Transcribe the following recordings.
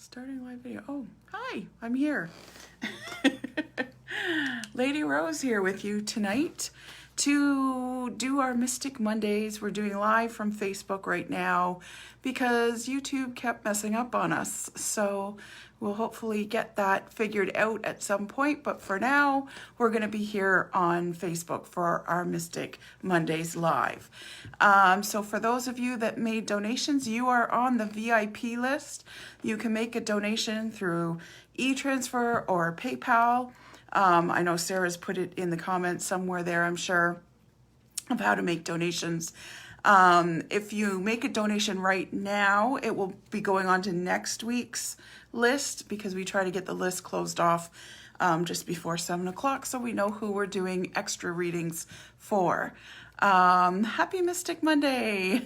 Starting live video. Oh, hi, I'm here. Lady Rose here with you tonight to do our Mystic Mondays. We're doing live from Facebook right now because YouTube kept messing up on us. So we'll hopefully get that figured out at some point. But for now, we're going to be here on Facebook for our Mystic Mondays live. So for those of you that made donations, you are on the VIP list. You can make a donation through e-transfer or PayPal. I know Sarah's put it in the comments somewhere there, I'm sure, of how to make donations. If you make a donation right now, it will be going on to next week's list because we try to get the list closed off just before 7 o'clock so we know who we're doing extra readings for. Happy Mystic Monday.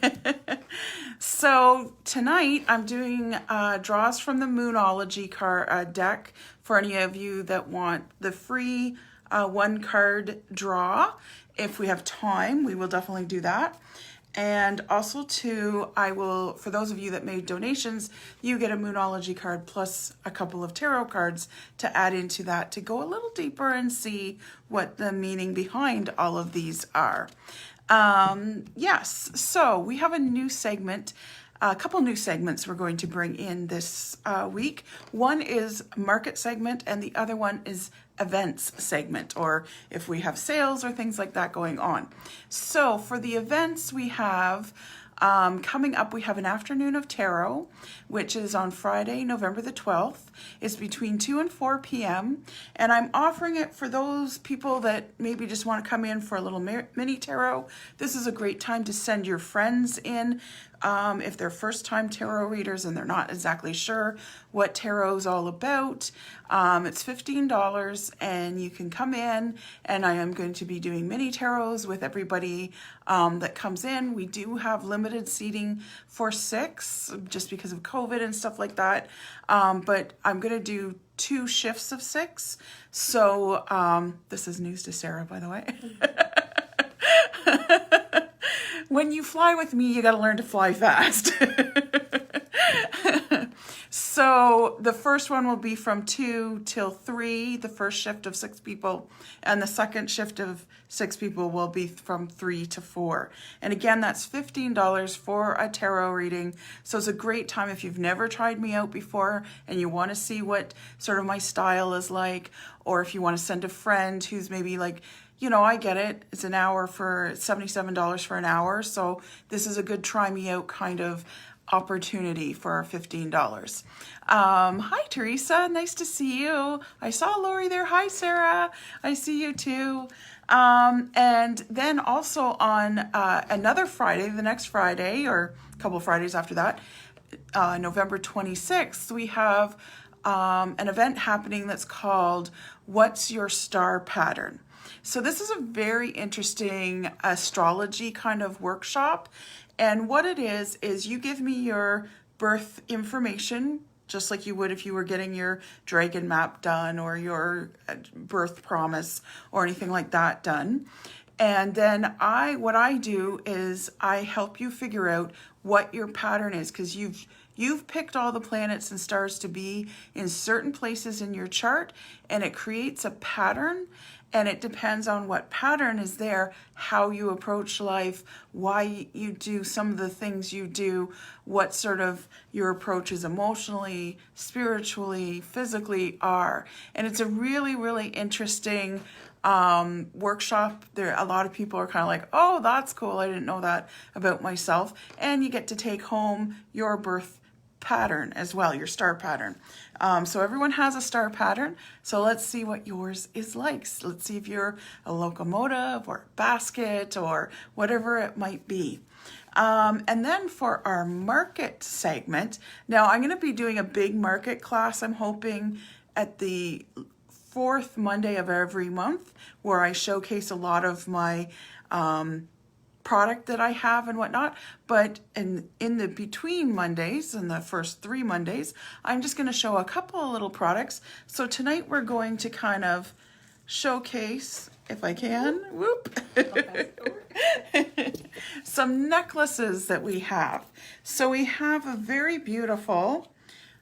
So tonight I'm doing draws from the Moonology card deck for any of you that want the free one card draw. If we have time, we will definitely do that. And also too, I will, for those of you that made donations, you get a Moonology card plus a couple of tarot cards to add into that to go a little deeper and see what the meaning behind all of these are. Yes, so we have a new segment, a couple new segments we're going to bring in this week. One is market segment and the other one is events segment, or if we have sales or things like that going on. So for the events we have coming up, we have an afternoon of tarot, which is on Friday, November the 12th. It's between 2 and 4 p.m. And I'm offering it for those people that maybe just want to come in for a little mini tarot. This is a great time to send your friends in if they're first-time tarot readers and they're not exactly sure what tarot is all about. It's $15 and you can come in, and I am going to be doing mini tarots with everybody that comes in. We do have limited seating for 6 just because of COVID and stuff like that, but I'm going to do 2 shifts of 6. So this is news to Sarah, by the way. When you fly with me, you got to learn to fly fast. So the first one will be from 2 till 3, the first shift of 6 people, and the second shift of 6 people will be from 3 to 4. And again, that's $15 for a tarot reading. So it's a great time if you've never tried me out before and you want to see what sort of my style is like, or if you want to send a friend who's maybe like, you know, I get it. It's an hour for $77 for an hour. So this is a good try me out kind of opportunity for $15. Hi, Theresa. Nice to see you. I saw Lori there. Hi, Sarah. I see you too. And then also on another Friday, the next Friday, or a couple of Fridays after that, November 26th, we have an event happening that's called What's Your Star Pattern? So this is a very interesting astrology kind of workshop. And what it is you give me your birth information, just like you would if you were getting your dragon map done or your birth promise or anything like that done. And then what I do is I help you figure out what your pattern is, because you've picked all the planets and stars to be in certain places in your chart, and it creates a pattern. And it depends on what pattern is there, how you approach life, why you do some of the things you do, what sort of your approaches emotionally, spiritually, physically are. And it's a really, really interesting workshop. There, a lot of people are kind of like, oh, that's cool. I didn't know that about myself. And you get to take home your birth pattern as well, your star pattern. So everyone has a star pattern. So let's see what yours is like. So let's see if you're a locomotive or a basket or whatever it might be. And then for our market segment, now I'm going to be doing a big market class, I'm hoping, at the 4th Monday of every month, where I showcase a lot of my product that I have and whatnot. But in the between Mondays and the first 3 Mondays, I'm just going to show a couple of little products. So tonight we're going to kind of showcase, if I can, some necklaces that we have. So we have a very beautiful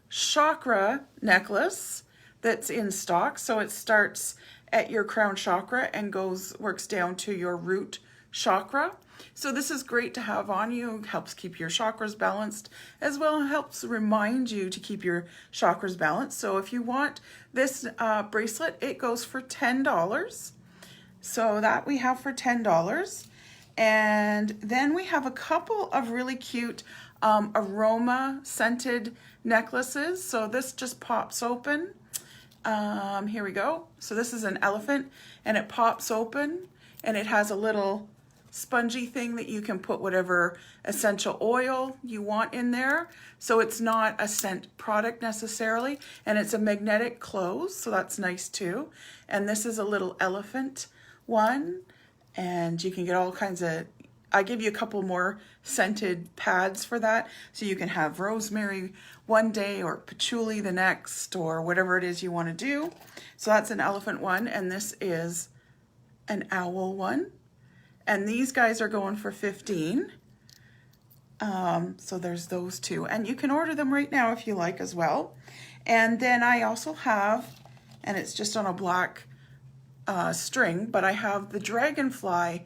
Chakra Necklace that's in stock. So it starts at your crown chakra and works down to your root chakra. So this is great to have on you. Helps keep your chakras balanced, as well as helps remind you to keep your chakras balanced. So if you want this bracelet, it goes for $10. So that we have for $10. And then we have a couple of really cute aroma scented necklaces. So this just pops open. Here we go. So this is an elephant, and it pops open, and it has a little spongy thing that you can put whatever essential oil you want in there. So it's not a scent product necessarily, and it's a magnetic close, so that's nice too. And this is a little elephant one, and you can get all kinds of, I give you a couple more scented pads for that, so you can have rosemary one day or patchouli the next, or whatever it is you want to do. So that's an elephant one, and this is an owl one. And these guys are going for $15. So there's those two. And you can order them right now if you like as well. And then I also have, and it's just on a black string, but I have the Dragonfly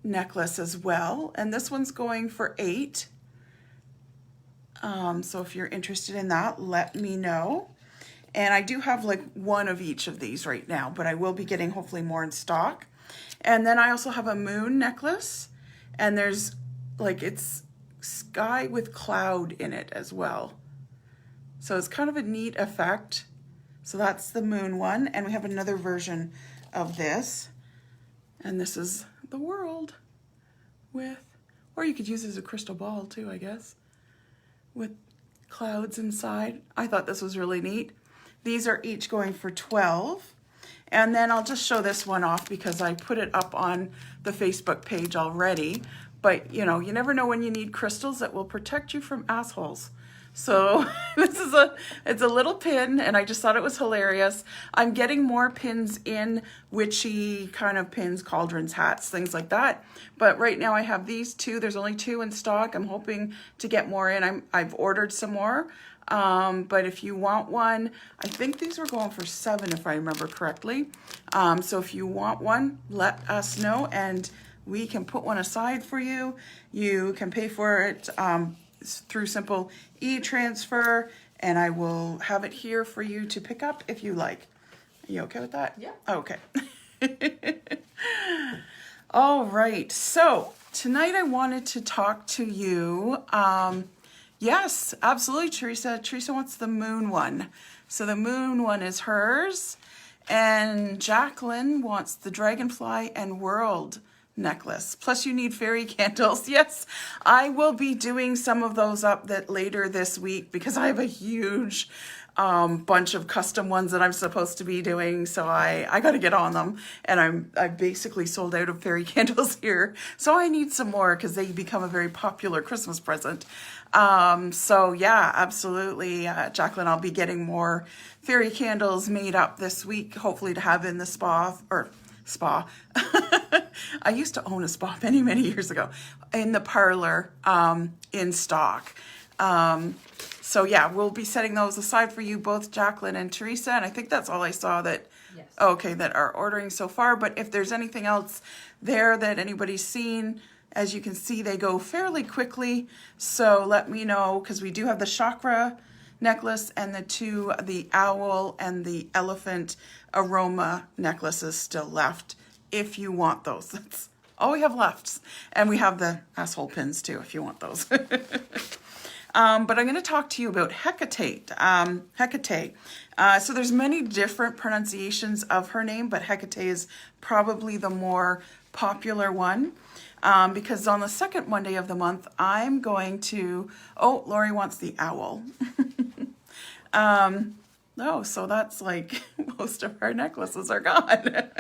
necklace as well. And this one's going for $8. So if you're interested in that, let me know. And I do have like one of each of these right now, but I will be getting hopefully more in stock. And then I also have a moon necklace, and there's like, it's sky with cloud in it as well. So it's kind of a neat effect. So that's the moon one. And we have another version of this. And this is the world with, or you could use it as a crystal ball too, I guess, with clouds inside. I thought this was really neat. These are each going for $12. And then I'll just show this one off because I put it up on the Facebook page already. But you know, you never know when you need crystals that will protect you from assholes. So this is it's a little pin, and I just thought it was hilarious. I'm getting more pins in, witchy kind of pins, cauldrons, hats, things like that. But right now I have these two. There's only 2 in stock. I'm hoping to get more in. I've ordered some more. But if you want one, I think these were going for $7 if I remember correctly. So if you want one, let us know, and we can put one aside for you. You can pay for it through simple e-transfer, and I will have it here for you to pick up if you like. Are you okay with that? Yeah. Okay. All right. So tonight I wanted to talk to you. Yes, absolutely, Theresa. Theresa wants the moon one. So the moon one is hers. And Jaqueline wants the Dragonfly and World necklace. Plus you need fairy candles. Yes, I will be doing some of those up later this week because I have a huge bunch of custom ones that I'm supposed to be doing, so I got to get on them, and I basically sold out of fairy candles here, so I need some more because they become a very popular Christmas present. So yeah, absolutely, Jaqueline, I'll be getting more fairy candles made up this week, hopefully to have in the spa. I used to own a spa many years ago, in the Parlor in stock. So yeah, we'll be setting those aside for you, both Jaqueline and Theresa, and I think that's all I saw that, yes. Okay, that are ordering so far. But if there's anything else there that anybody's seen, as you can see, they go fairly quickly. So let me know, because we do have the Chakra necklace and the owl and the elephant aroma necklaces still left if you want those. That's all we have left. And we have the asshole pins too if you want those. But I'm going to talk to you about Hecate. Hecate. So there's many different pronunciations of her name, but Hecate is probably the more popular one. Because on the second Monday of the month, I'm going to... Oh, Lori wants the owl. Oh, so that's like most of our necklaces are gone.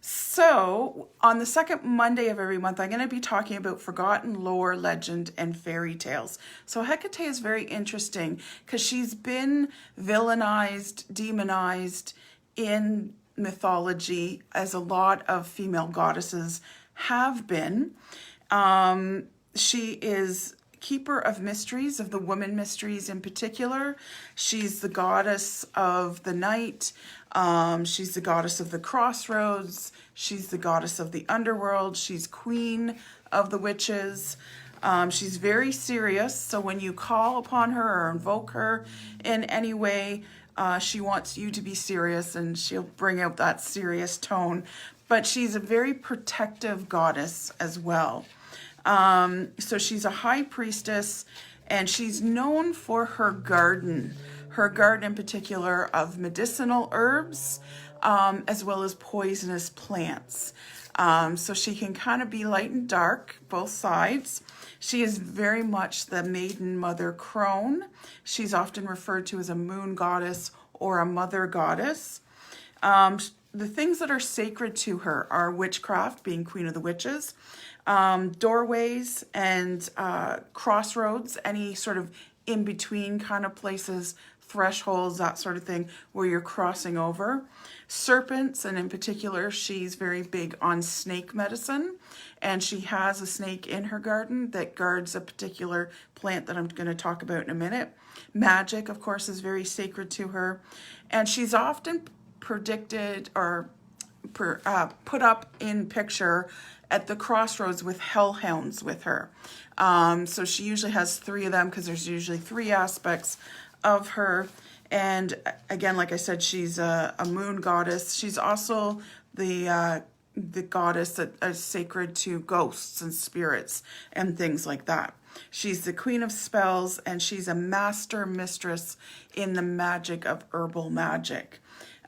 So on the second Monday of every month, I'm going to be talking about forgotten lore, legend, and fairy tales. So Hecate is very interesting because she's been villainized, demonized in mythology, as a lot of female goddesses have been. She is keeper of mysteries, of the woman mysteries in particular. She's the goddess of the night. She's the goddess of the crossroads. She's the goddess of the underworld. She's queen of the witches. She's very serious, so when you call upon her or invoke her in any way, she wants you to be serious, and she'll bring out that serious tone. But she's a very protective goddess as well. So she's a high priestess, and she's known for her garden in particular of medicinal herbs, as well as poisonous plants. So she can kind of be light and dark, both sides. She is very much the maiden mother crone. She's often referred to as a moon goddess or a mother goddess. The things that are sacred to her are witchcraft, being queen of the witches, doorways and crossroads, any sort of in-between kind of places, thresholds, that sort of thing, where you're crossing over. Serpents, and in particular, she's very big on snake medicine, and she has a snake in her garden that guards a particular plant that I'm going to talk about in a minute. Magic, of course, is very sacred to her, and she's often predicted or put up in picture at the crossroads with hellhounds with her. So she usually has 3 of them, because there's usually 3 aspects of her. And again, like I said, she's a moon goddess. She's also the goddess that is sacred to ghosts and spirits and things like that. She's the queen of spells, and she's a master mistress in the magic of herbal magic.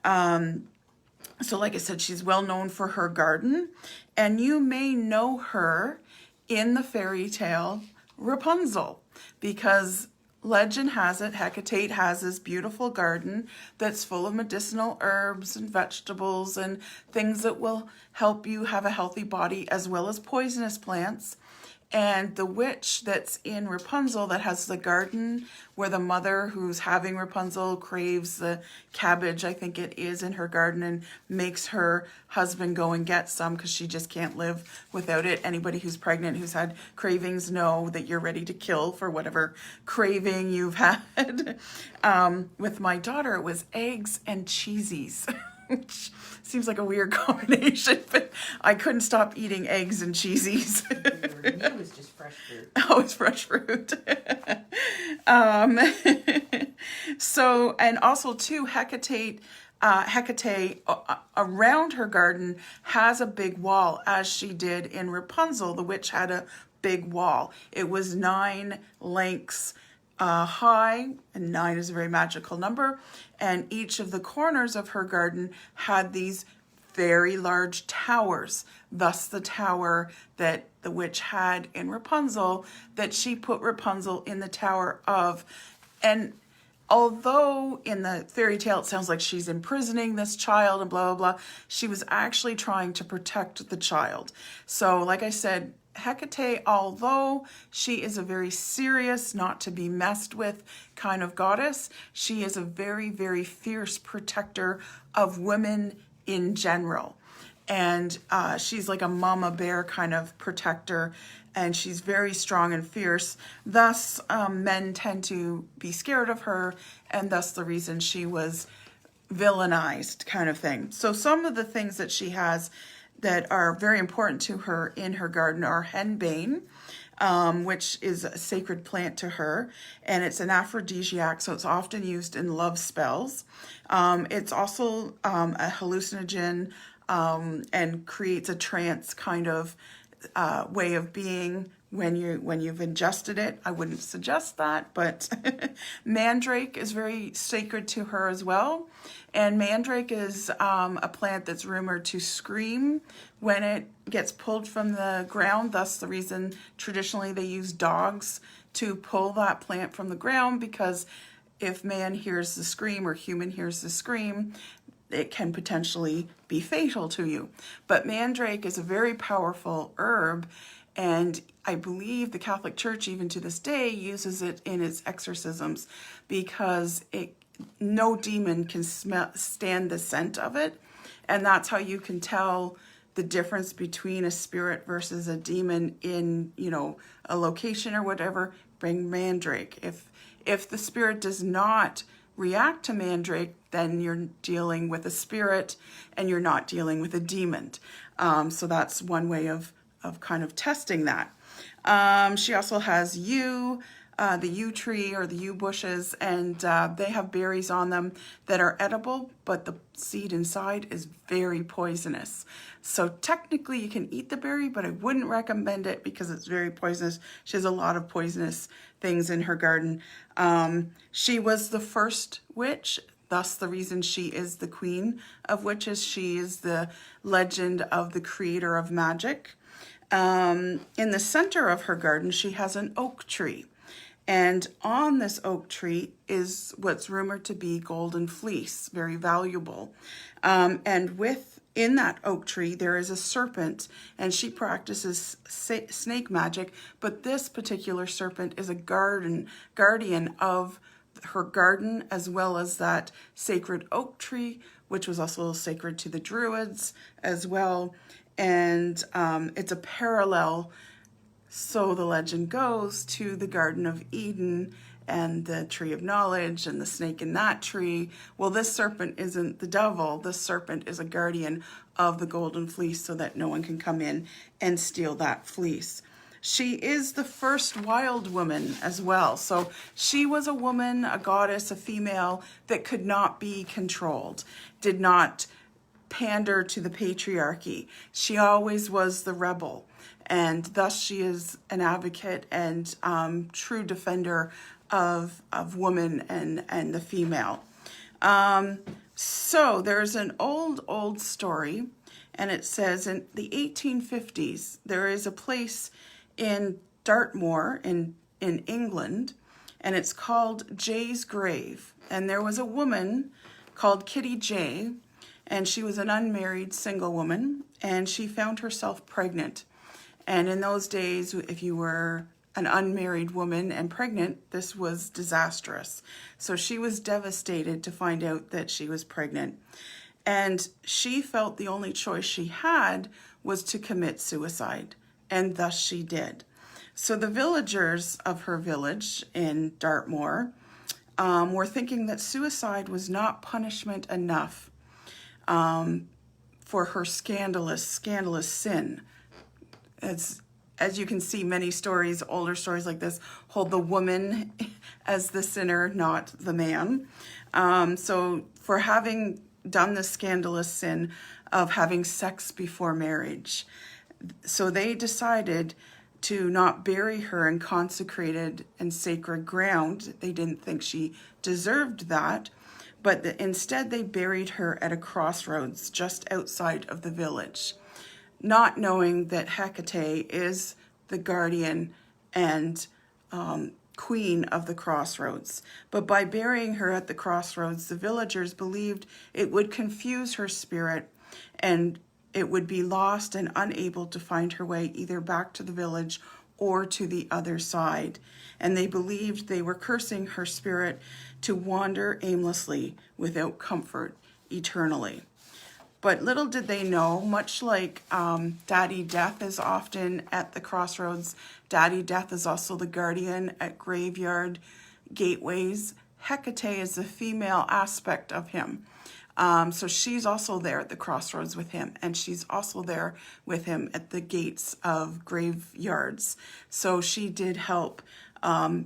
So like I said, she's well known for her garden, and you may know her in the fairy tale Rapunzel, because legend has it Hecate has this beautiful garden that's full of medicinal herbs and vegetables and things that will help you have a healthy body, as well as poisonous plants. And the witch that's in Rapunzel, that has the garden where the mother who's having Rapunzel craves the cabbage, I think it is, in her garden, and makes her husband go and get some because she just can't live without it. Anybody who's pregnant who's had cravings know that you're ready to kill for whatever craving you've had. With my daughter, it was eggs and cheesies. Which seems like a weird combination, but I couldn't stop eating eggs and cheesies. It was just fresh fruit. Oh, it's fresh fruit. So, and also too, Hecate around her garden has a big wall, as she did in Rapunzel. The witch had a big wall. It was 9 lengths high, and 9 is a very magical number, and each of the corners of her garden had these very large towers, thus the tower that the witch had in Rapunzel, that she put Rapunzel in the tower of. And although in the fairy tale it sounds like she's imprisoning this child and blah blah blah, she was actually trying to protect the child. So like I said, Hecate, although she is a very serious, not to be messed with kind of goddess, she is a very, very fierce protector of women in general. And she's like a mama bear kind of protector, and she's very strong and fierce. Thus, men tend to be scared of her, and thus the reason she was villainized kind of thing. So some of the things that she has that are very important to her in her garden are Henbane, which is a sacred plant to her, and it's an aphrodisiac, so it's often used in love spells. It's also a hallucinogen, and creates a trance kind of way of being when you've ingested it. I wouldn't suggest that, but Mandrake is very sacred to her as well. And Mandrake is a plant that's rumored to scream when it gets pulled from the ground. Thus the reason traditionally they use dogs to pull that plant from the ground, because if man hears the scream or human hears the scream, it can potentially be fatal to you. But Mandrake is a very powerful herb, and I believe the Catholic Church, even to this day, uses it in its exorcisms, because no demon can stand the scent of it. And that's how you can tell the difference between a spirit versus a demon in, you know, a location or whatever, bring Mandrake. If the spirit does not react to Mandrake, then you're dealing with a spirit and you're not dealing with a demon. So that's one way of kind of testing that. She also has the yew tree or the yew bushes, and they have berries on them that are edible, but the seed inside is very poisonous. So technically you can eat the berry, but I wouldn't recommend it because it's very poisonous. She has a lot of poisonous things in her garden. She was the first witch, thus the reason she is the queen of witches. She is the legend of the creator of magic. In the center of her garden, she has an oak tree. And on this oak tree is what's rumored to be golden fleece, very valuable. And within that oak tree, there is a serpent, and she practices snake magic. But this particular serpent is a guardian of her garden, as well as that sacred oak tree, which was also sacred to the Druids as well. And it's a parallel, so the legend goes, to the Garden of Eden and the tree of knowledge and the snake in that tree. Well, this serpent isn't the devil. This serpent is a guardian of the golden fleece so that no one can come in and steal that fleece. She is the first wild woman as well. So she was a woman, a goddess, a female that could not be controlled, did not pander to the patriarchy. She always was the rebel, and thus she is an advocate and true defender of woman and the female. So there's an old story, and it says in the 1850s there is a place in Dartmoor in England, and it's called Jay's Grave. And there was a woman called Kitty Jay, and she was an unmarried single woman, and she found herself pregnant. And in those days, if you were an unmarried woman and pregnant, this was disastrous. So she was devastated to find out that she was pregnant. And she felt the only choice she had was to commit suicide, and thus she did. So the villagers of her village in Dartmoor were thinking that suicide was not punishment enough for her scandalous sin. As you can see, many stories, older stories like this, hold the woman as the sinner, not the man. So for having done the scandalous sin of having sex before marriage, so they decided to not bury her in consecrated and sacred ground. They didn't think she deserved that. But instead they buried her at a crossroads just outside of the village, not knowing that Hecate is the guardian and queen of the crossroads. But by burying her at the crossroads, the villagers believed it would confuse her spirit and it would be lost and unable to find her way either back to the village or to the other side. And they believed they were cursing her spirit to wander aimlessly without comfort eternally. But little did they know, much like Daddy Death is often at the crossroads, Daddy Death is also the guardian at graveyard gateways. Hecate is the female aspect of him. So she's also there at the crossroads with him, and she's also there with him at the gates of graveyards. So she did help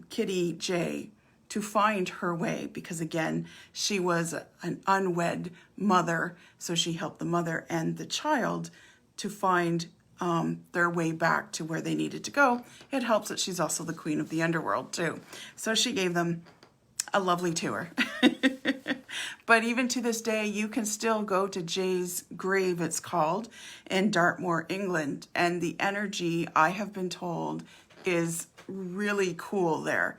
Kitty J to find her way, because again, she was an unwed mother, so she helped the mother and the child to find their way back to where they needed to go. It helps that she's also the queen of the underworld too. So she gave them a lovely tour. But even to this day, you can still go to Jay's Grave, it's called, in Dartmoor, England. And the energy, I have been told, is really cool there.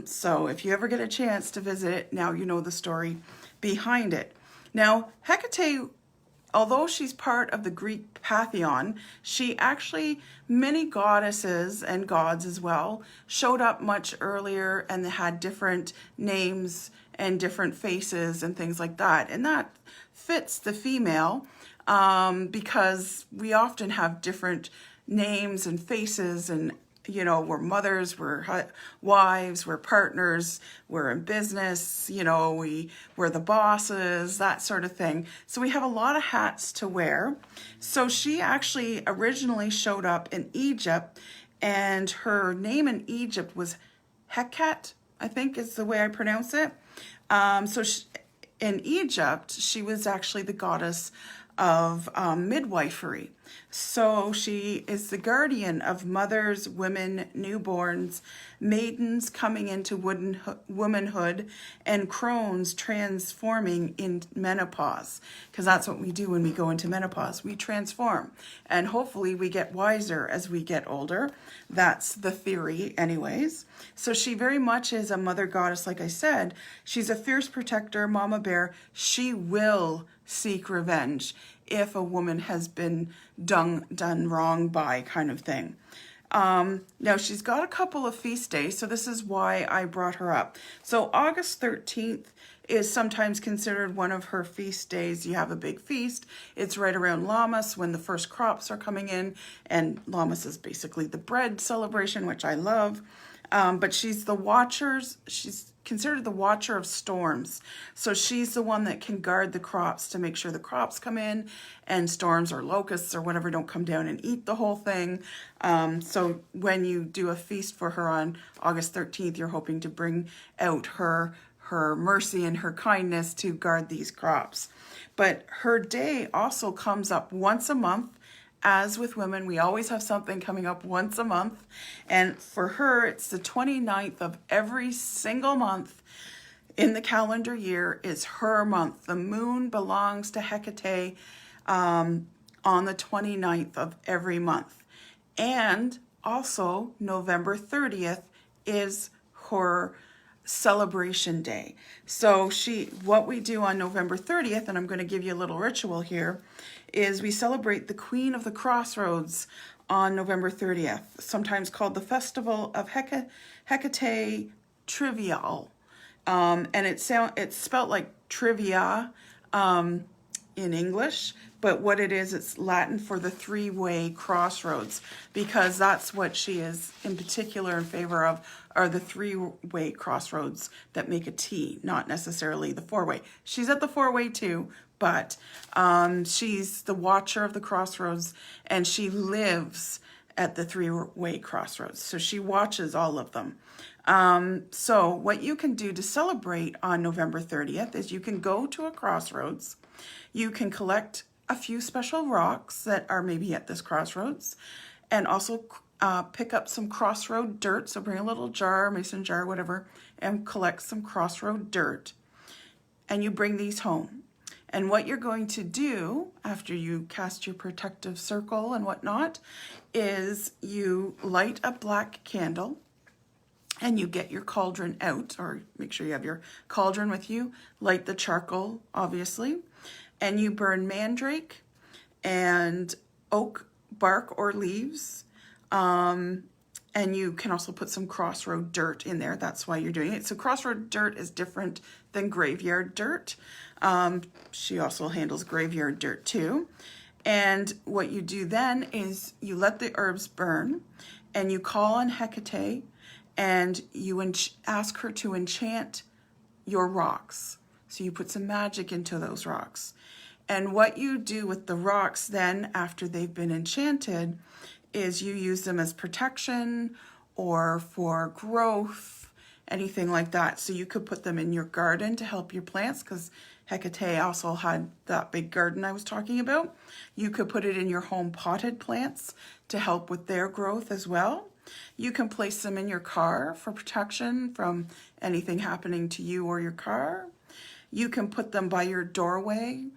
So if you ever get a chance to visit it, now you know the story behind it. Now, Hecate, although she's part of the Greek pantheon, she actually, many goddesses and gods as well, showed up much earlier and they had different names and different faces and things like that. And that fits the female. because we often have different names and faces, and we're mothers, we're wives, we're partners, we're in business, we're the bosses, that sort of thing. So we have a lot of hats to wear. So she actually originally showed up in Egypt, and her name in Egypt was Hecate, I think is the way I pronounce it. In Egypt, she was actually the goddess of midwifery. So she is the guardian of mothers, women, newborns, maidens coming into womanhood, and crones transforming in menopause. Because that's what we do when we go into menopause. We transform. And hopefully we get wiser as we get older. That's the theory anyways. So she very much is a mother goddess, like I said. She's a fierce protector, mama bear. She will seek revenge if a woman has been done wrong by, kind of thing. Now she's got a couple of feast days, so this is why I brought her up. So August 13th is sometimes considered one of her feast days. You have a big feast. It's right around Lammas, when the first crops are coming in, and Lammas is basically the bread celebration, which I love. But she's considered the watcher of storms. So she's the one that can guard the crops to make sure the crops come in, and storms or locusts or whatever don't come down and eat the whole thing. So when you do a feast for her on August 13th, you're hoping to bring out her mercy and her kindness to guard these crops. But her day also comes up once a month. As with women, we always have something coming up once a month. And for her, it's the 29th of every single month in the calendar year is her month. The moon belongs to Hecate on the 29th of every month. And also November 30th is her celebration day. So what we do on November 30th, and I'm going to give you a little ritual here, is we celebrate the Queen of the Crossroads on November 30th, sometimes called the Festival of Hecate Trivial. And it's spelled like trivia in English, but what it is, it's Latin for the three-way crossroads, because that's what she is in particular in favor of, are the three-way crossroads that make a T, not necessarily the four-way. She's at the four-way too, but she's the watcher of the crossroads, and she lives at the three-way crossroads. So she watches all of them. So what you can do to celebrate on November 30th is you can go to a crossroads. You can collect a few special rocks that are maybe at this crossroads, and also pick up some crossroad dirt. So bring a little jar, mason jar, whatever, and collect some crossroad dirt. And you bring these home. And what you're going to do after you cast your protective circle and whatnot is you light a black candle, and you get your cauldron out, or make sure you have your cauldron with you. Light the charcoal, obviously. And you burn mandrake and oak bark or leaves. And you can also put some crossroad dirt in there. That's why you're doing it. So crossroad dirt is different than graveyard dirt. She also handles graveyard dirt too. And what you do then is you let the herbs burn, and you call on Hecate, and you ask her to enchant your rocks. So you put some magic into those rocks. And what you do with the rocks then, after they've been enchanted, is you use them as protection or for growth, anything like that. So you could put them in your garden to help your plants, because Hecate also had that big garden I was talking about. You could put it in your home potted plants to help with their growth as well. You can place them in your car for protection from anything happening to you or your car. You can put them by your doorway,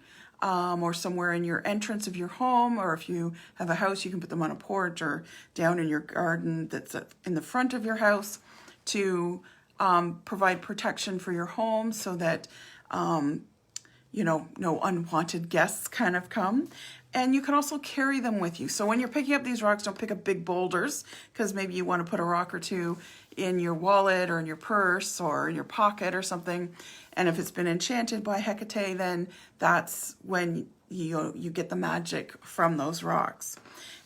or somewhere in your entrance of your home, or if you have a house, you can put them on a porch or down in your garden that's in the front of your house to provide protection for your home, so that no unwanted guests kind of come. And you can also carry them with you. So when you're picking up these rocks, don't pick up big boulders, because maybe you want to put a rock or two in your wallet or in your purse or in your pocket or something. And if it's been enchanted by Hecate, then that's when you get the magic from those rocks.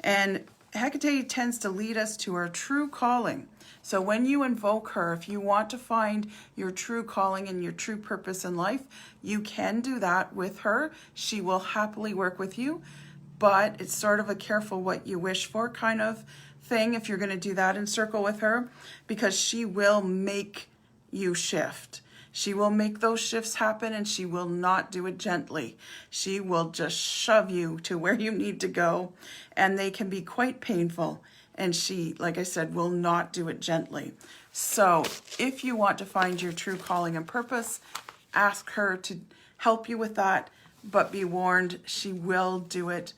And Hecate tends to lead us to our true calling. So when you invoke her, if you want to find your true calling and your true purpose in life, you can do that with her. She will happily work with you, but it's sort of a careful what you wish for kind of thing if you're going to do that in circle with her, because she will make you shift. She will make those shifts happen, and she will not do it gently. She will just shove you to where you need to go, and they can be quite painful. And she, like I said, will not do it gently. So if you want to find your true calling and purpose, ask her to help you with that, but be warned, she will do it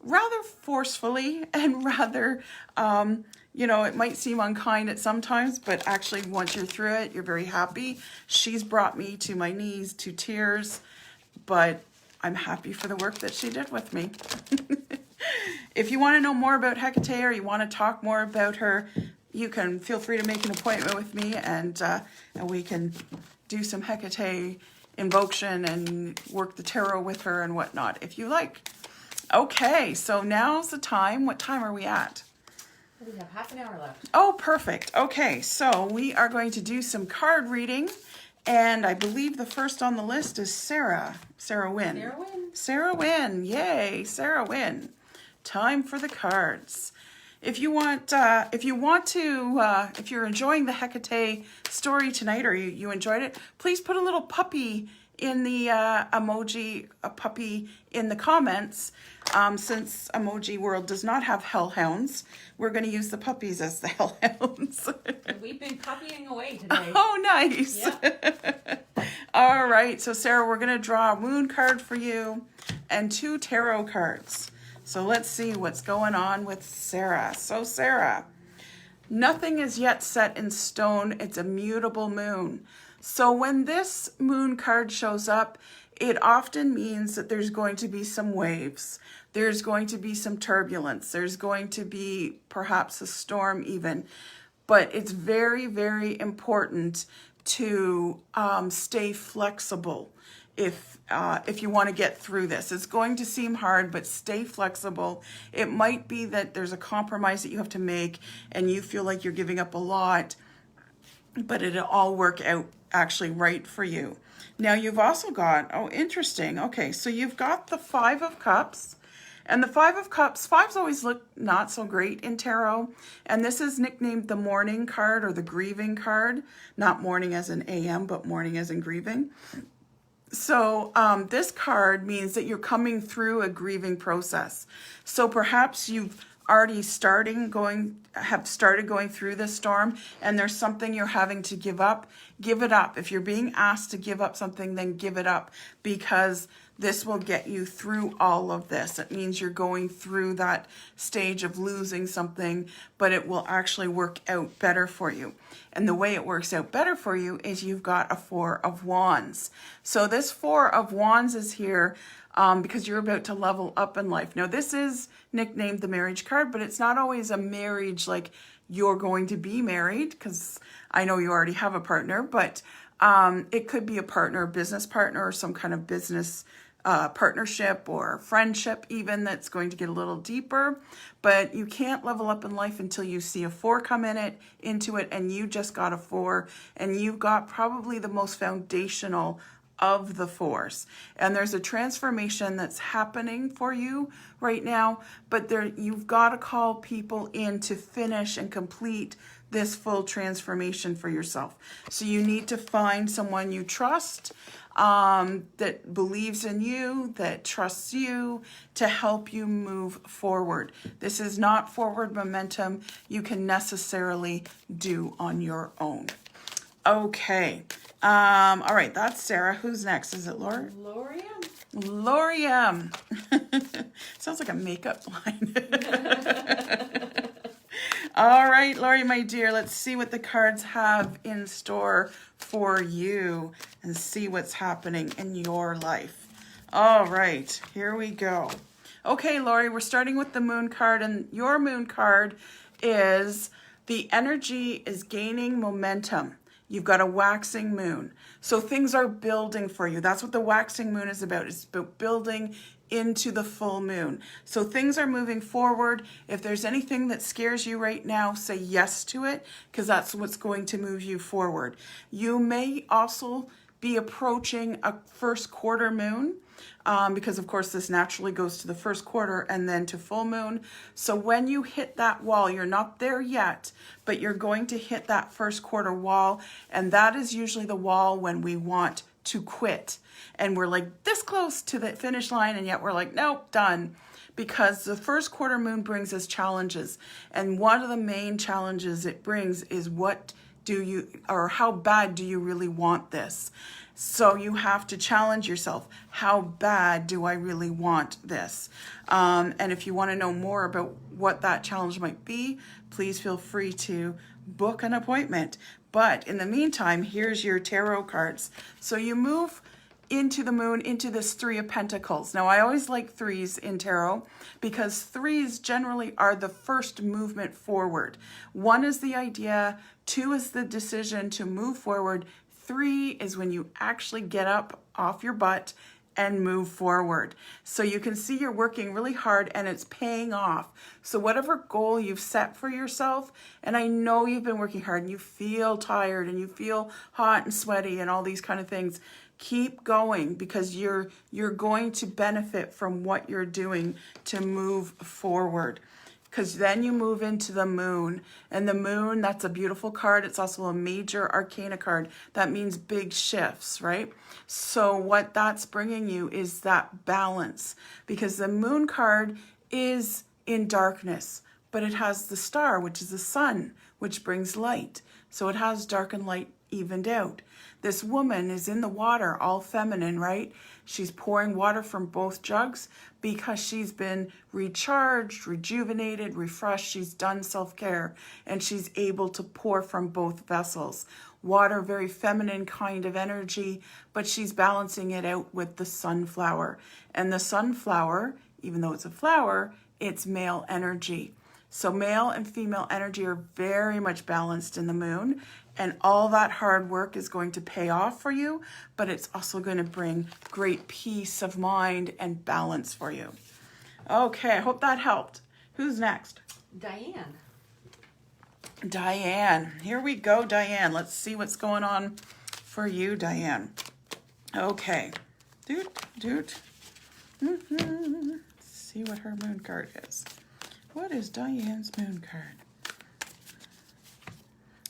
rather forcefully and rather, it might seem unkind at sometimes, but actually once you're through it, you're very happy. She's brought me to my knees, to tears, but I'm happy for the work that she did with me. If you want to know more about Hecate or you want to talk more about her, you can feel free to make an appointment with me, and we can do some Hecate invocation and work the tarot with her and whatnot if you like. Okay, so now's the time. What time are we at? We have half an hour left. Oh, perfect. Okay, so we are going to do some card reading, and I believe the first on the list is Sarah. Sarah Wynn. Sarah Wynn. Sarah Wynn. Yay, Sarah Wynn. Time for the cards. If you're enjoying the Hecate story tonight, or you enjoyed it, please put a little puppy in the emoji, a puppy in the comments. Since Emoji World does not have Hellhounds, we're going to use the puppies as the Hellhounds. We've been puppying away today. Oh, nice. Yep. All right, so Sarah, we're going to draw a moon card for you and 2 tarot cards. So let's see what's going on with Sarah. So Sarah, nothing is yet set in stone. It's a mutable moon. So when this moon card shows up, it often means that there's going to be some waves. There's going to be some turbulence. There's going to be perhaps a storm even. But it's very, very important to stay flexible if you want to get through this. It's going to seem hard, but stay flexible. It might be that there's a compromise that you have to make and you feel like you're giving up a lot, but it'll all work out actually right for you. Now you've also got, oh, interesting. Okay, so you've got the 5 of Cups. And the 5 of Cups, 5s always look not so great in tarot. And this is nicknamed the mourning card or the grieving card. Not mourning as in AM, but mourning as in grieving. So this card means that you're coming through a grieving process. So perhaps you've already started going through this storm, and there's something you're having to give up. Give it up. If you're being asked to give up something, then give it up, because this will get you through all of this. It means you're going through that stage of losing something, but it will actually work out better for you. And the way it works out better for you is you've got a 4 of Wands. So this 4 of Wands is here because you're about to level up in life. Now this is nicknamed the marriage card, but it's not always a marriage like you're going to be married, because I know you already have a partner, but it could be a partner, a business partner, or some kind of business partnership or friendship even that's going to get a little deeper. But you can't level up in life until you see a 4 come into it, and you just got a 4, and you've got probably the most foundational of the 4s. And there's a transformation that's happening for you right now, but you've got to call people in to finish and complete this full transformation for yourself. So you need to find someone you trust, that believes in you, that trusts you to help you move forward. This is not forward momentum you can necessarily do on your own. Okay. All right, that's Sarah. Who's next? Is it Laura? Loriam. Sounds like a makeup line. All right, Lori, my dear, let's see what the cards have in store for you and see what's happening in your life. All right, here we go. Okay, Lori, we're starting with the moon card, and your moon card is The energy is gaining momentum. You've got a waxing moon. So things are building for you. That's what the waxing moon is about. It's about building into the full moon. So things are moving forward. If there's anything that scares you right now, say yes to it, because that's what's going to move you forward. You may also be approaching a first quarter moon, because of course this naturally goes to the first quarter and then to full moon. So when you hit that wall, you're not there yet, but you're going to hit that first quarter wall, and that is usually the wall when we want to quit. And we're like this close to the finish line, and yet we're like, nope, done. Because the first quarter moon brings us challenges. And one of the main challenges it brings is how bad do you really want this? So you have to challenge yourself. How bad do I really want this? And if you want to know more about what that challenge might be, please feel free to book an appointment. But in the meantime, here's your tarot cards. So you move into the moon, into this Three of Pentacles. Now, I always like threes in tarot because threes generally are the first movement forward. One is the idea, two is the decision to move forward, three is when you actually get up off your butt and move forward. So you can see you're working really hard and it's paying off. So whatever goal you've set for yourself, and I know you've been working hard and you feel tired and you feel hot and sweaty and all these kind of things, keep going, because you're going to benefit from what you're doing to move forward. Because then you move into the moon, and the moon, that's a beautiful card. It's also a major arcana card. That means big shifts, right? So what that's bringing you is that balance, because the moon card is in darkness, but it has the star, which is the sun, which brings light. So it has dark and light evened out. This woman is in the water, all feminine, right? She's pouring water from both jugs because she's been recharged, rejuvenated, refreshed. She's done self-care, and she's able to pour from both vessels. Water, very feminine kind of energy, but she's balancing it out with the sunflower. And the sunflower, even though it's a flower, it's male energy. So male and female energy are very much balanced in the moon, and all that hard work is going to pay off for you, but it's also going to bring great peace of mind and balance for you. Okay, I hope that helped. Who's next? Dianne. Dianne. Here we go, Dianne. Let's see what's going on for you, Dianne. Okay. Let's see what her moon card is. What is Dianne's moon card?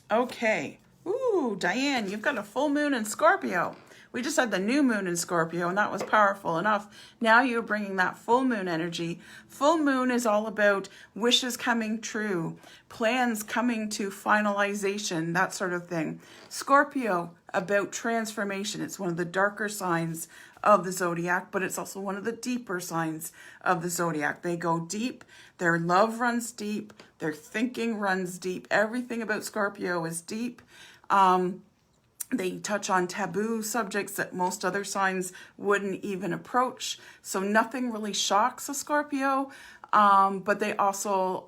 Okay. Ooh, Dianne, you've got a full moon in Scorpio. We just had the new moon in Scorpio, and that was powerful enough. Now you're bringing that full moon energy. Full moon is all about wishes coming true, plans coming to finalization, that sort of thing. Scorpio, about transformation. It's one of the darker signs of the zodiac, but it's also one of the deeper signs of the zodiac. They go deep. Their love runs deep. Their thinking runs deep. Everything about Scorpio is deep. They touch on taboo subjects that most other signs wouldn't even approach. So nothing really shocks a Scorpio, but they also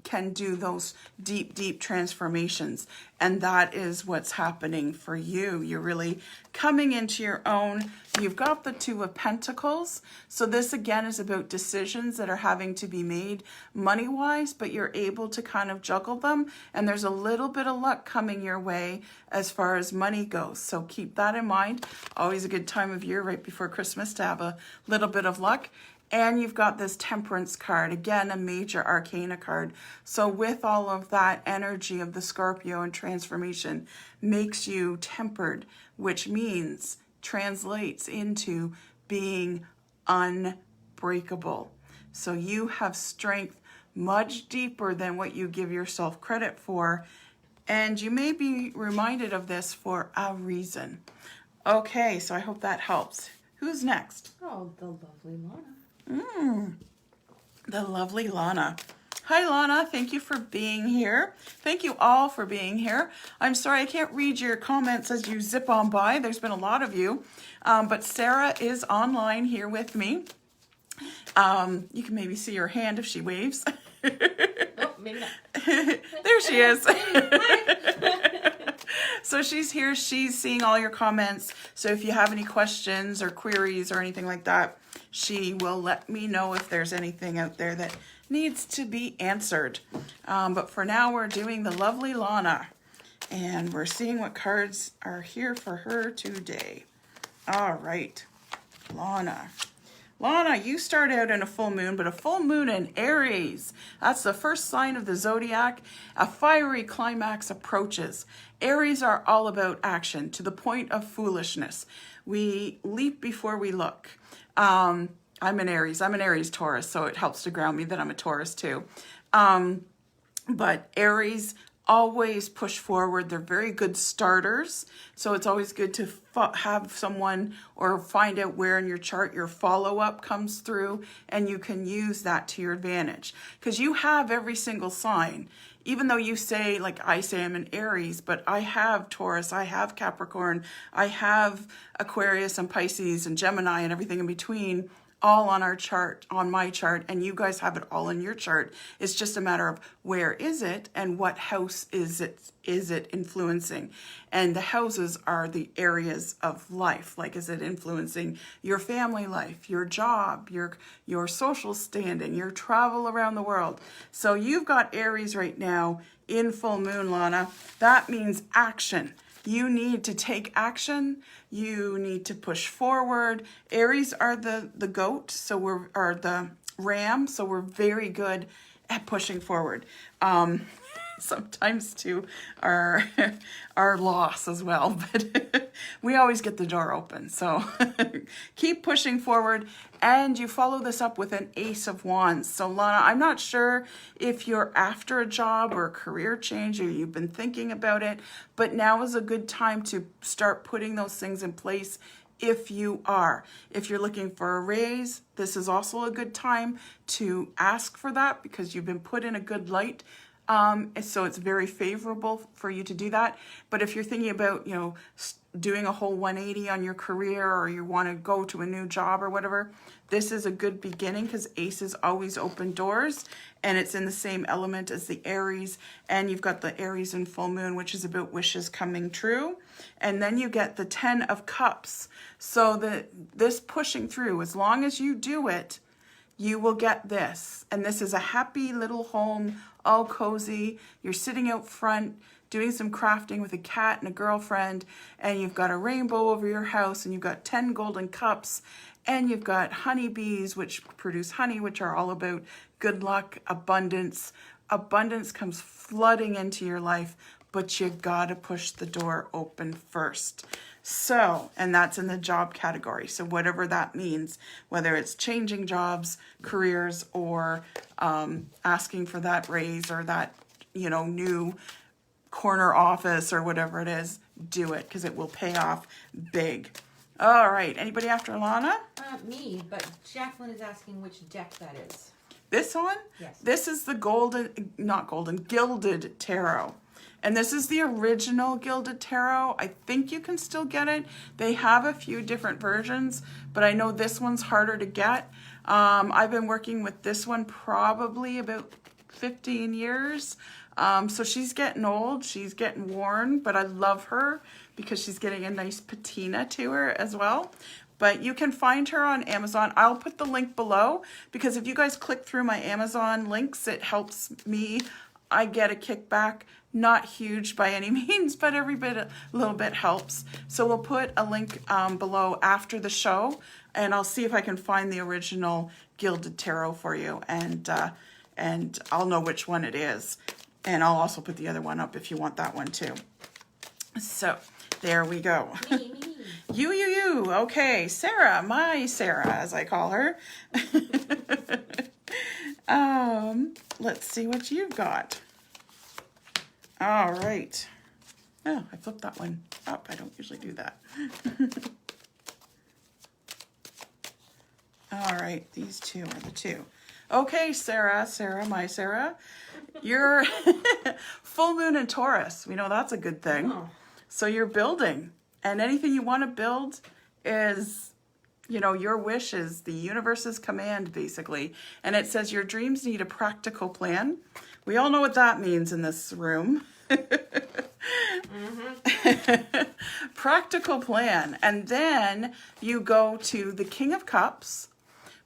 can do those deep transformations. And that is what's happening for you. You're really coming into your own. You've got the Two of Pentacles. So this again is about decisions that are having to be made money-wise, but you're able to kind of juggle them. And there's a little bit of luck coming your way as far as money goes. So keep that in mind. Always a good time of year right before Christmas to have a little bit of luck. And you've got this Temperance card, again, a major arcana card. So with all of that energy of the Scorpio and transformation makes you tempered, which means translates into being unbreakable. So you have strength much deeper than what you give yourself credit for. And you may be reminded of this for a reason. Okay, so I hope that helps. Who's next? Oh, the lovely Lana. The lovely Lana. Hi, Lana. Thank you for being here. Thank you all for being here. I'm sorry I can't read your comments as you zip on by. There's been a lot of you. But Sarah is online here with me. You can maybe see her hand if she waves. Oh, maybe not. There she is. So she's here. She's seeing all your comments. So if you have any questions or queries or anything like that, she will let me know if there's anything out there that needs to be answered. But for now, we're doing the lovely Lana. And we're seeing what cards are here for her today. All right. Lana. Lana, you start out in a full moon, but a full moon in Aries. That's the first sign of the zodiac. A fiery climax approaches. Aries are all about action to the point of foolishness. We leap before we look. I'm an Aries. I'm an Aries Taurus, so it helps to ground me that I'm a Taurus too. But Aries always push forward. They're very good starters. So it's always good to have someone or find out where in your chart your follow-up comes through, and you can use that to your advantage. Because you have every single sign. Even though you say, like I say, I'm an Aries, but I have Taurus, I have Capricorn, I have Aquarius and Pisces and Gemini and everything in between, all on our chart, on my chart, and you guys have it all in your chart. It's just a matter of where is it and what house is it influencing. And the houses are the areas of life. Like, is it influencing your family life, your job, your social standing, your travel around the world? So you've got Aries right now in full moon, Lana. That means action. You need to take action. You need to push forward. Aries are the goat, so are the ram, so we're very good at pushing forward. Sometimes to our loss as well, but we always get the door open. So keep pushing forward, and you follow this up with an Ace of Wands. So Lana, I'm not sure if you're after a job or a career change or you've been thinking about it, but now is a good time to start putting those things in place. If you are, if you're looking for a raise, this is also a good time to ask for that because you've been put in a good light. So it's very favorable for you to do that. But if you're thinking about, doing a whole 180 on your career, or you want to go to a new job or whatever, this is a good beginning because aces always open doors, and it's in the same element as the Aries. And you've got the Aries in full moon, which is about wishes coming true. And then you get the 10 of Cups. So this pushing through, as long as you do it, you will get this. And this is a happy little home, all cozy. You're sitting out front doing some crafting with a cat and a girlfriend, and you've got a rainbow over your house, and you've got 10 golden cups, and you've got honeybees, which produce honey, which are all about good luck, abundance. Abundance comes flooding into your life, but you gotta push the door open first. So, and that's in the job category. So whatever that means, whether it's changing jobs, careers, or asking for that raise or that, new corner office or whatever it is, do it because it will pay off big. All right. Anybody after Lana? Me, but Jaqueline is asking which deck that is. This one? Yes. This is the Gilded Tarot. And this is the original Gilded Tarot. I think you can still get it. They have a few different versions, but I know this one's harder to get. I've been working with this one probably about 15 years. So she's getting old, she's getting worn, but I love her because she's getting a nice patina to her as well. But you can find her on Amazon. I'll put the link below because if you guys click through my Amazon links, it helps me. I get a kickback, not huge by any means, but every bit, a little bit helps. So we'll put a link below after the show, and I'll see if I can find the original Gilded Tarot for you, and I'll know which one it is. And I'll also put the other one up if you want that one too. So there we go. Me. You. Okay, Sarah, my Sarah, as I call her. Let's see what you've got. All right. Oh, I flipped that one up. I don't usually do that. All right, these two are the two. Okay, Sarah, my Sarah. You're full moon in Taurus. We know that's a good thing. Oh. So you're building, and anything you want to build is, your wish is the universe's command, basically. And it says your dreams need a practical plan. We all know what that means in this room. Practical plan. And then you go to the King of Cups,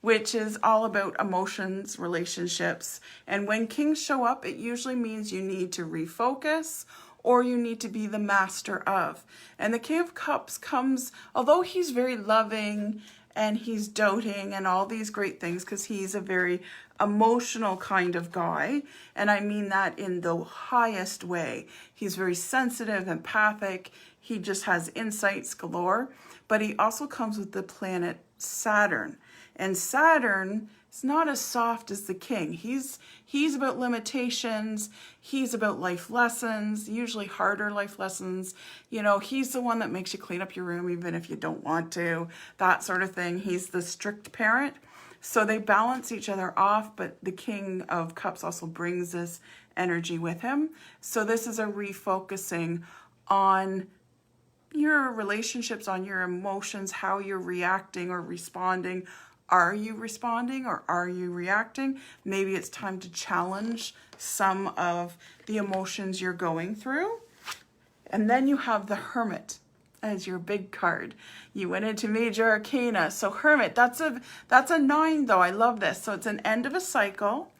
which is all about emotions, relationships. And when kings show up, it usually means you need to refocus or you need to be the master of. And the King of Cups comes, although he's very loving and he's doting and all these great things, because he's a very emotional kind of guy. And I mean that in the highest way. He's very sensitive, empathic. He just has insights galore. But he also comes with the planet Saturn. And Saturn is not as soft as the king. He's about limitations. He's about life lessons, usually harder life lessons. You know, he's the one that makes you clean up your room even if you don't want to, that sort of thing. He's the strict parent. So they balance each other off, but the King of Cups also brings this energy with him. So this is a refocusing on your relationships, on your emotions, how you're reacting or responding. Are you responding or are you reacting? Maybe it's time to challenge some of the emotions you're going through. And then you have the Hermit as your big card. You went into Major Arcana. So Hermit, that's a 9 though. I love this. So it's an end of a cycle.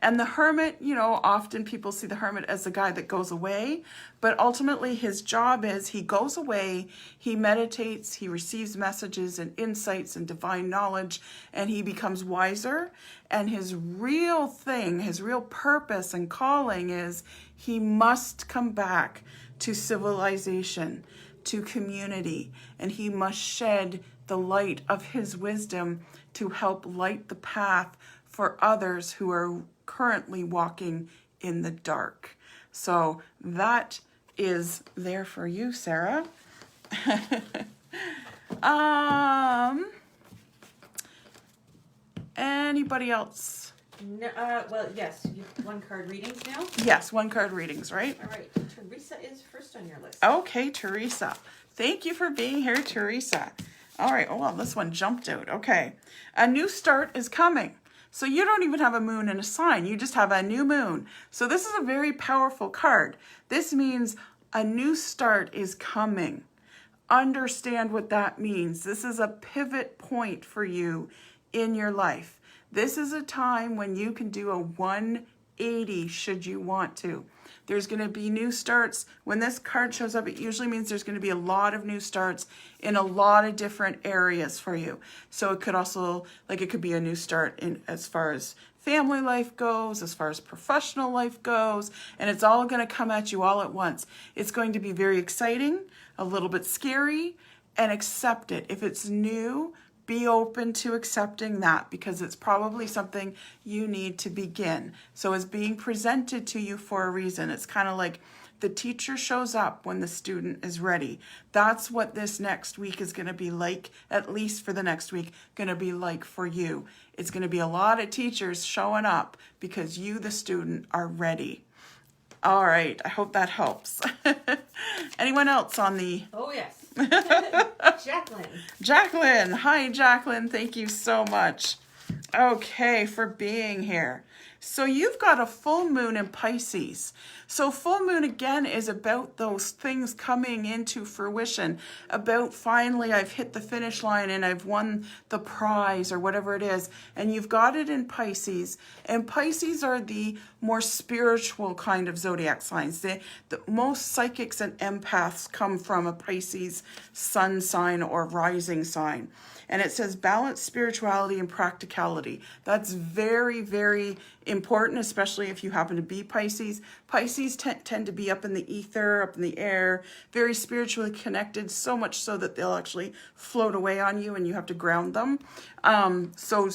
And the Hermit, you know, often people see the Hermit as the guy that goes away, but ultimately his job is he goes away, he meditates, he receives messages and insights and divine knowledge, and he becomes wiser. And his real thing, his real purpose and calling is he must come back to civilization, to community, and he must shed the light of his wisdom to help light the path for others who are currently walking in the dark. So that is there for you, Sarah. Anybody else? No, well, yes, you have 1 card readings now. Yes, 1 card readings, right? All right, Theresa is first on your list. Okay, Theresa. Thank you for being here, Theresa. All right, oh, well, this one jumped out. Okay, a new start is coming. So you don't even have a moon in a sign. You just have a new moon. So this is a very powerful card. This means a new start is coming. Understand what that means. This is a pivot point for you in your life. This is a time when you can do a 180 should you want to. There's going to be new starts. When this card shows up, it usually means there's going to be a lot of new starts in a lot of different areas for you. So it could also, like, it could be a new start in as far as family life goes, as far as professional life goes, and it's all going to come at you all at once. It's going to be very exciting, a little bit scary, and accept it. If it's new, be open to accepting that because it's probably something you need to begin. So it's being presented to you for a reason. It's kind of like the teacher shows up when the student is ready. That's what this next week is going to be like, at least for the next week, going to be like for you. It's going to be a lot of teachers showing up because you, the student, are ready. All right, I hope that helps. Anyone else on the... Oh, yes. Jaqueline. Jaqueline. Hi, Jaqueline. Thank you so much. Okay, for being here. So you've got a full moon in Pisces. So full moon again is about those things coming into fruition, about finally I've hit the finish line and I've won the prize or whatever it is. And you've got it in Pisces. And Pisces are the more spiritual kind of zodiac signs. The most psychics and empaths come from a Pisces sun sign or rising sign. And it says balance spirituality and practicality. That's very, very important, especially if you happen to be Pisces. Pisces tend to be up in the ether, up in the air, very spiritually connected, so much so that they'll actually float away on you and you have to ground them. So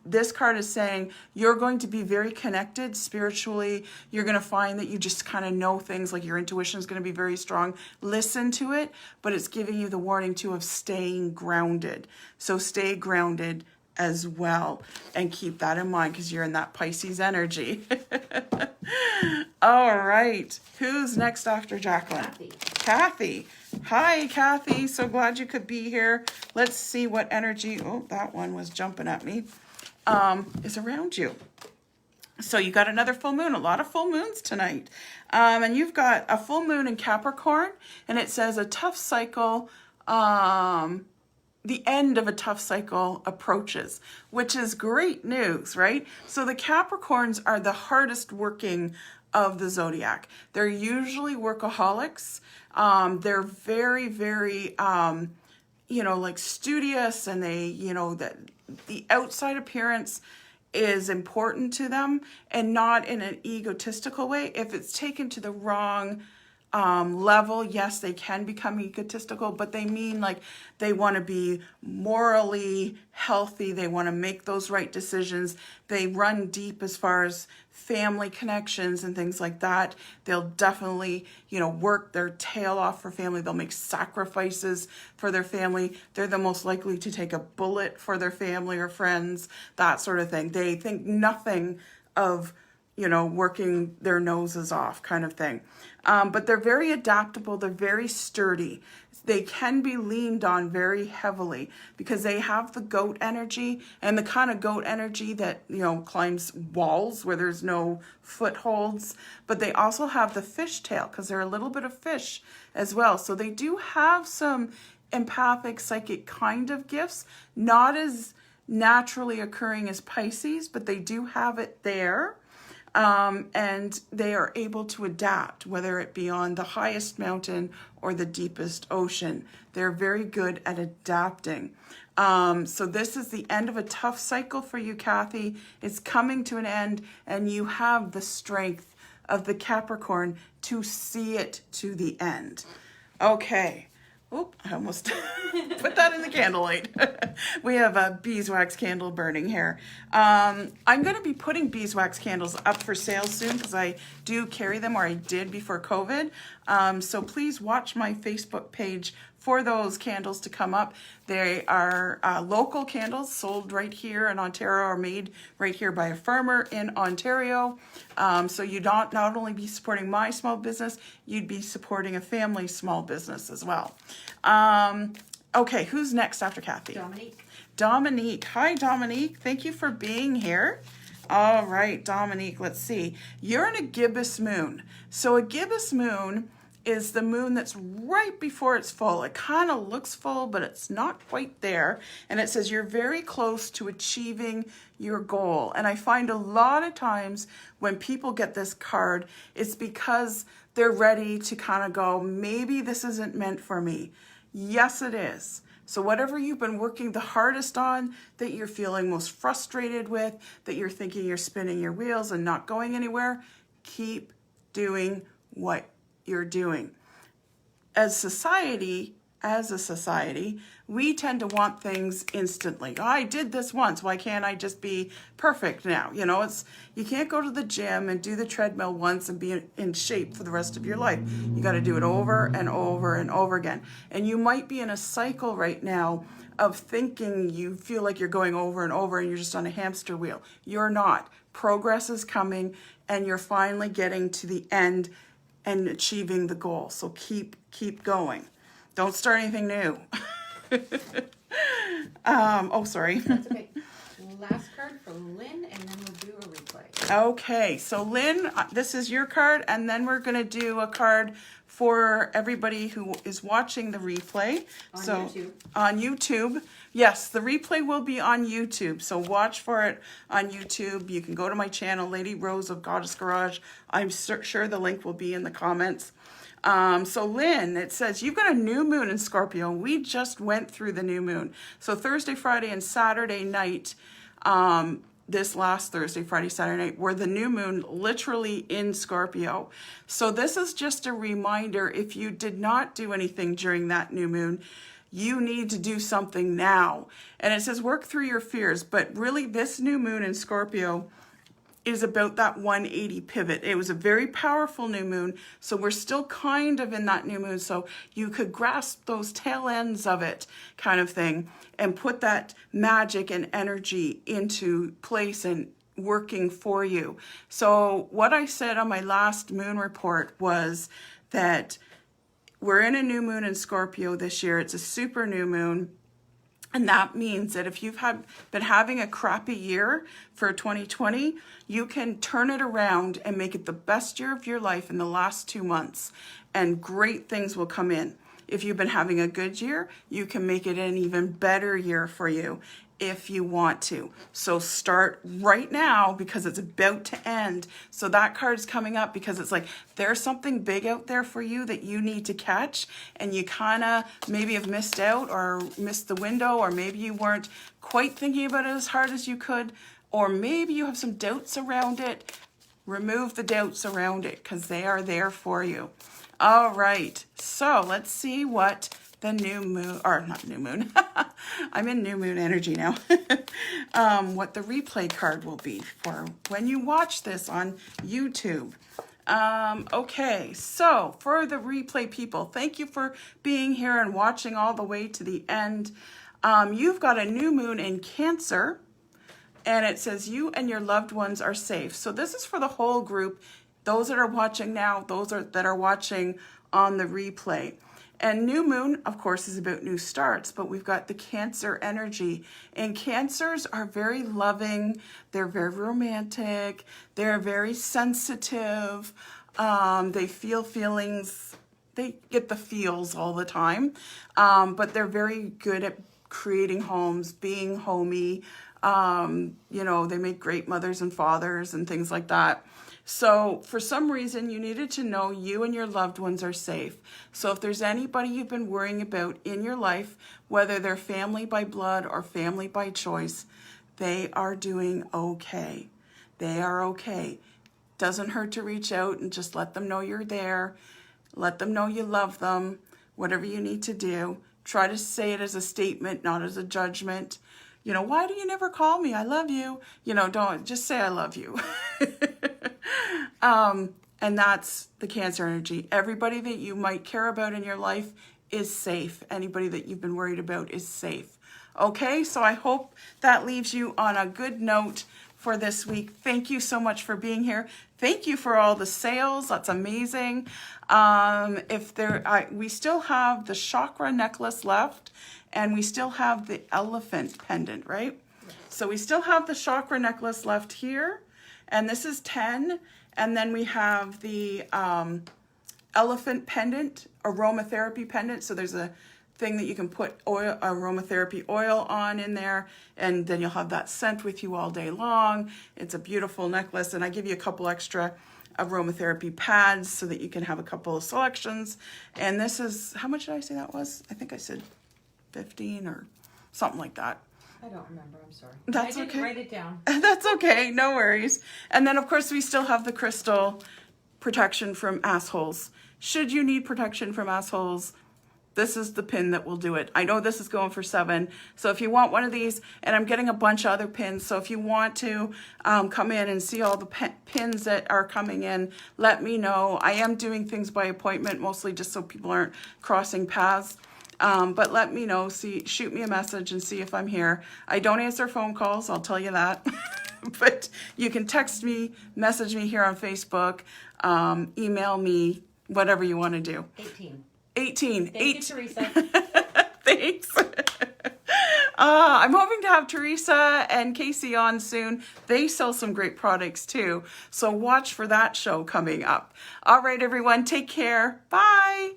this card is saying you're going to be very connected spiritually. You're going to find that you just kind of know things, like your intuition is going to be very strong. Listen to it, but it's giving you the warning too of staying grounded. So stay grounded as well and keep that in mind because you're in that Pisces energy. All right, who's next after Jaqueline? Kathie. Kathie. Hi, Kathie. So glad you could be here. Let's see what energy, oh, that one was jumping at me, is around you. So you got another full moon, a lot of full moons tonight. And you've got a full moon in Capricorn, and it says a tough cycle, the end of a tough cycle approaches, which is great news, right? So the Capricorns are the hardest working of the zodiac. They're usually workaholics. They're very, very, like studious, and they, the outside appearance is important to them, and not in an egotistical way. If it's taken to the wrong level, yes, they can become egotistical, but they mean like they want to be morally healthy. They want to make those right decisions. They run deep as far as family connections and things like that. They'll definitely, work their tail off for family. They'll make sacrifices for their family. They're the most likely to take a bullet for their family or friends, that sort of thing. They think nothing of working their noses off kind of thing. But they're very adaptable. They're very sturdy. They can be leaned on very heavily because they have the goat energy, and the kind of goat energy that, climbs walls where there's no footholds. But they also have the fish tail because they're a little bit of fish as well. So they do have some empathic, psychic kind of gifts, not as naturally occurring as Pisces, but they do have it there. And they are able to adapt, whether it be on the highest mountain or the deepest ocean. They're very good at adapting. So this is the end of a tough cycle for you, Kathie. It's coming to an end, and you have the strength of the Capricorn to see it to the end. Okay. Oop, I almost put that in the candlelight. We have a beeswax candle burning here. I'm going to be putting beeswax candles up for sale soon because I do carry them, or I did before COVID. So please watch my Facebook page for those candles to come up. They are local candles sold right here in Ontario, or made right here by a farmer in Ontario. So you not only be supporting my small business, you'd be supporting a family small business as well. Okay, who's next after Kathie? Dominique. Dominique. Hi, Dominique. Thank you for being here. All right, Dominique, let's see. You're in a gibbous moon. So a gibbous moon is the moon that's right before it's full. It kind of looks full, but it's not quite there. And it says you're very close to achieving your goal. And I find a lot of times when people get this card, it's because they're ready to kind of go, maybe this isn't meant for me. Yes, it is. So whatever you've been working the hardest on, that you're feeling most frustrated with, that you're thinking you're spinning your wheels and not going anywhere, keep doing what you're doing. As a society, we tend to want things instantly. Oh, I did this once. Why can't I just be perfect now? You can't go to the gym and do the treadmill once and be in shape for the rest of your life. You got to do it over and over and over again. And you might be in a cycle right now of thinking you feel like you're going over and over and you're just on a hamster wheel. You're not. Progress is coming, and you're finally getting to the end and achieving the goal. So keep going. Don't start anything new. Sorry. That's okay. Last card for Lynn, and then we'll do a replay. Okay, so Lynn, this is your card, and then we're going to do a card for everybody who is watching the replay. YouTube. On YouTube. Yes, the replay will be on YouTube, so watch for it on YouTube. You can go to my channel, Lady Rose of Goddess Garage. I'm sure the link will be in the comments. So Lynn, it says you've got a new moon in Scorpio. We just went through the new moon. So Thursday, Friday, and Saturday night, this last Thursday, Friday, Saturday night, were the new moon literally in Scorpio. So this is just a reminder, if you did not do anything during that new moon, you need to do something now. And it says work through your fears, but really this new moon in Scorpio is about that 180 pivot. It was a very powerful new moon, so we're still kind of in that new moon, so you could grasp those tail ends of it kind of thing and put that magic and energy into place and working for you. So what I said on my last moon report was that we're in a new moon in Scorpio this year. It's a super new moon. And that means that if you've been having a crappy year for 2020, you can turn it around and make it the best year of your life in the last 2 months, and great things will come in. If you've been having a good year, you can make it an even better year for you if you want to. So start right now because it's about to end. So that card's coming up because it's like there's something big out there for you that you need to catch, and you kind of maybe have missed out or missed the window, or maybe you weren't quite thinking about it as hard as you could, or maybe you have some doubts around it. Remove the doubts around it because they are there for you. All right, so let's see what the new moon, or not new moon, I'm in new moon energy now, what the replay card will be for when you watch this on YouTube. Okay, so for the replay people, thank you for being here and watching all the way to the end. You've got a new moon in Cancer, and it says you and your loved ones are safe. So this is for the whole group. Those that are watching now, that are watching on the replay. And new moon, of course, is about new starts, but we've got the Cancer energy. And Cancers are very loving. They're very romantic. They're very sensitive. They feel feelings. They get the feels all the time. But they're very good at creating homes, being homey. You know, they make great mothers and fathers and things like that. So for some reason, you needed to know you and your loved ones are safe. So if there's anybody you've been worrying about in your life, whether they're family by blood or family by choice, they are doing okay. They are okay. Doesn't hurt to reach out and just let them know you're there. Let them know you love them, whatever you need to do. Try to say it as a statement, not as a judgment. You know, why do you never call me? I love you. You know, don't just say I love you. And that's the Cancer energy. Everybody that you might care about in your life is safe. Anybody that you've been worried about is safe. Okay, so I hope that leaves you on a good note for this week. Thank you so much for being here. Thank you for all the sales. That's amazing. We still have the Chakra Necklace left, and we still have the elephant pendant, right? Yes. So we still have the Chakra Necklace left here, and this is 10. And then we have the elephant pendant, aromatherapy pendant. So there's a thing that you can put oil, aromatherapy oil on in there, and then you'll have that scent with you all day long. It's a beautiful necklace, and I give you a couple extra aromatherapy pads so that you can have a couple of selections. And this is, how much did I say that was? I think I said 15 or something like that. I don't remember, I'm sorry. That's I didn't write it down. That's okay, no worries. And then of course we still have the crystal protection from assholes. Should you need protection from assholes, this is the pin that will do it. I know this is going for 7. So if you want one of these, and I'm getting a bunch of other pins, so if you want to come in and see all the pins that are coming in, let me know. I am doing things by appointment, mostly just so people aren't crossing paths. But let me know, shoot me a message and see if I'm here. I don't answer phone calls, I'll tell you that. But you can text me, message me here on Facebook, email me, whatever you want to do. 18. Thank you, Theresa. Thanks. I'm hoping to have Theresa and Casey on soon. They sell some great products too. So watch for that show coming up. All right, everyone, take care. Bye.